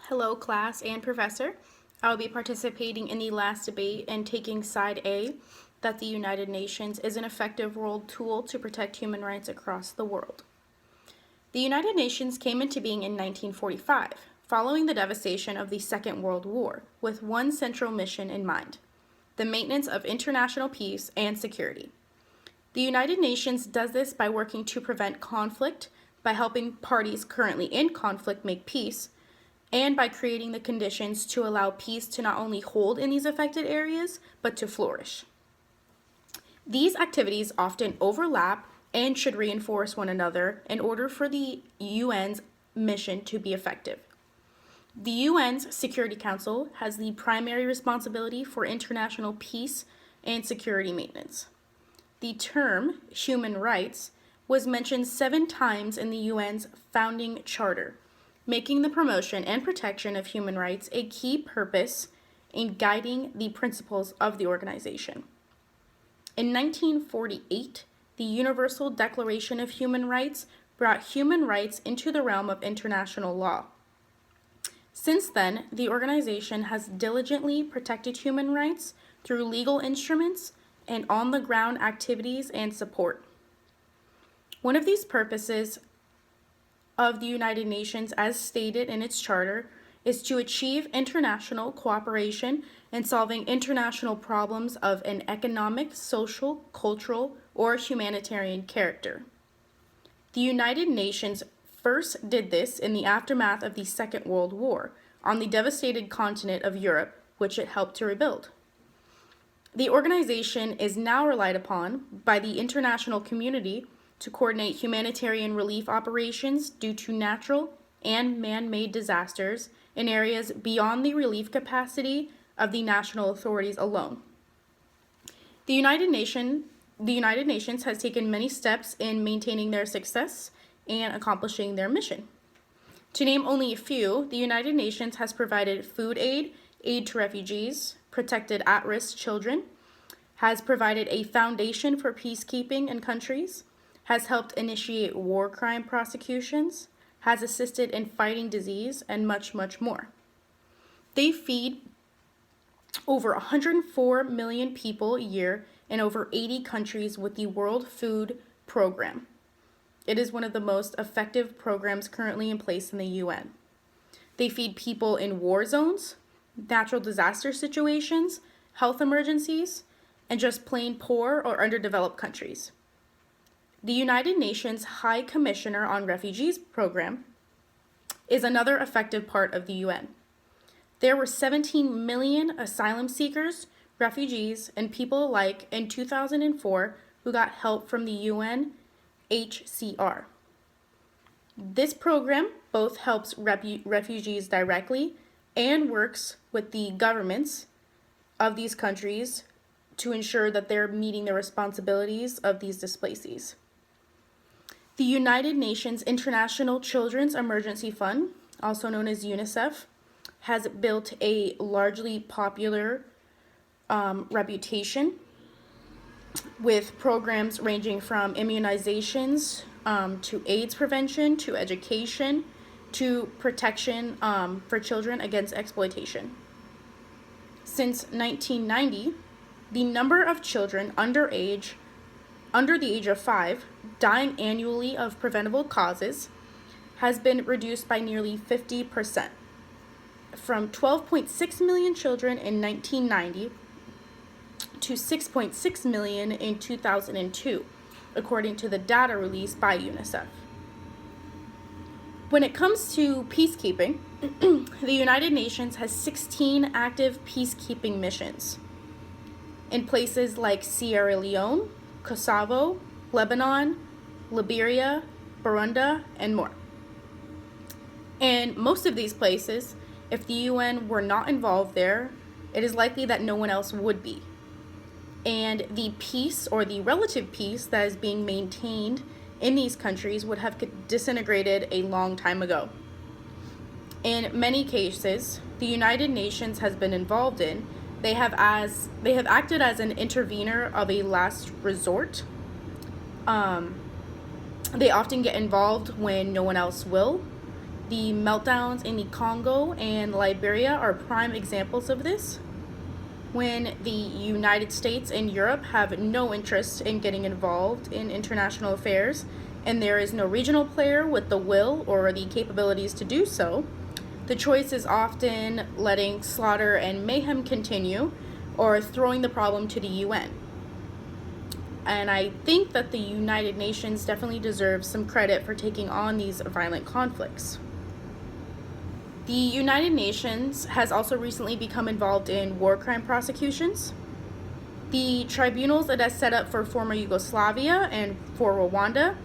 Hello, class and professor. I will be participating in the last debate and taking side A, that the United Nations is an effective world tool to protect human rights across the world. The United Nations came into being in 1945, following the devastation of the Second World War, with one central mission in mind: the maintenance of international peace and security. The United Nations does this by working to prevent conflict, by helping parties currently in conflict make peace, and by creating the conditions to allow peace to not only hold in these affected areas, but to flourish. These activities often overlap and should reinforce one another in order for the UN's mission to be effective. The UN's Security Council has the primary responsibility for international peace and security maintenance. The term human rights was mentioned 7 times in the UN's founding charter, making the promotion and protection of human rights a key purpose in guiding the principles of the organization. In 1948, the Universal Declaration of Human Rights brought human rights into the realm of international law. Since then, the organization has diligently protected human rights through legal instruments and on-the-ground activities and support. One of these purposes of the United Nations, as stated in its charter, is to achieve international cooperation in solving international problems of an economic, social, cultural, or humanitarian character. The United Nations first did this in the aftermath of the Second World War on the devastated continent of Europe, which it helped to rebuild. The organization is now relied upon by the international community to coordinate humanitarian relief operations due to natural and man-made disasters in areas beyond the relief capacity of the national authorities alone. The United Nations has taken many steps in maintaining their success and accomplishing their mission. To name only a few, the United Nations has provided food aid, aid to refugees, protected at-risk children, has provided a foundation for peacekeeping in countries, has helped initiate war crime prosecutions, has assisted in fighting disease, and much, much more. They feed over 104 million people a year in over 80 countries with the World Food Program. It is one of the most effective programs currently in place in the UN. They feed people in war zones, natural disaster situations, health emergencies, and just plain poor or underdeveloped countries. The United Nations High Commissioner on Refugees program is another effective part of the UN. There were 17 million asylum seekers, refugees, and people alike in 2004 who got help from the UNHCR. This program both helps refugees directly and works with the governments of these countries to ensure that they're meeting the responsibilities of these displacees. The United Nations International Children's Emergency Fund, also known as UNICEF, has built a largely popular reputation with programs ranging from immunizations to AIDS prevention to education to protection for children against exploitation. Since 1990, the number of children under the age of 5 dying annually of preventable causes has been reduced by nearly 50%, from 12.6 million children in 1990 to 6.6 million in 2002, according to the data released by UNICEF. When it comes to peacekeeping, the United Nations has 16 active peacekeeping missions in places like Sierra Leone, Kosovo, Lebanon, Liberia, Burundi, and more. And most of these places, if the UN were not involved there, it is likely that no one else would be. And the peace or the relative peace that is being maintained in these countries would have disintegrated a long time ago. In many cases, the United Nations has been involved in. They have acted as an intervener of a last resort. They often get involved when no one else will. The meltdowns in the Congo and Liberia are prime examples of this, when the United States and Europe have no interest in getting involved in international affairs, and there is no regional player with the will or the capabilities to do so. The choice is often letting slaughter and mayhem continue or throwing the problem to the UN. And I think that the United Nations definitely deserves some credit for taking on these violent conflicts. The United Nations has also recently become involved in war crime prosecutions. The tribunals it has set up for former Yugoslavia and for Rwanda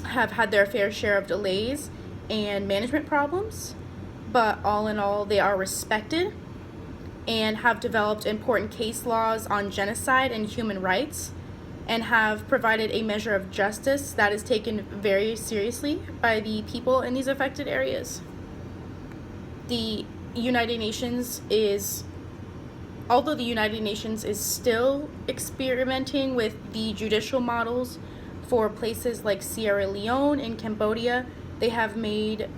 have had their fair share of delays and management problems, but all in all, they are respected and have developed important case laws on genocide and human rights, and have provided a measure of justice that is taken very seriously by the people in these affected areas. The United Nations is, although the United Nations is still experimenting with the judicial models for places like Sierra Leone and Cambodia, they have made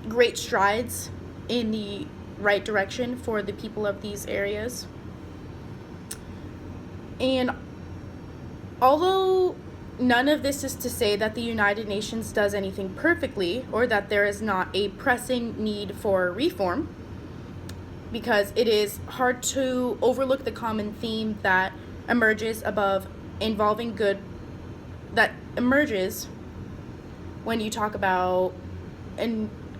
great strides in the right direction for the people of these areas. And although none of this is to say that the United Nations does anything perfectly or that there is not a pressing need for reform, because it is hard to overlook the common theme that emerges when you talk about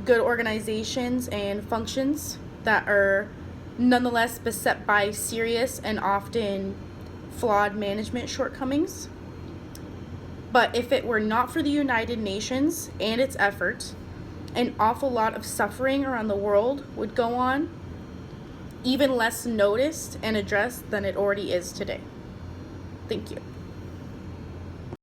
good organizations and functions that are nonetheless beset by serious and often flawed management shortcomings. But if it were not for the United Nations and its efforts, an awful lot of suffering around the world would go on, even less noticed and addressed than it already is today. Thank you.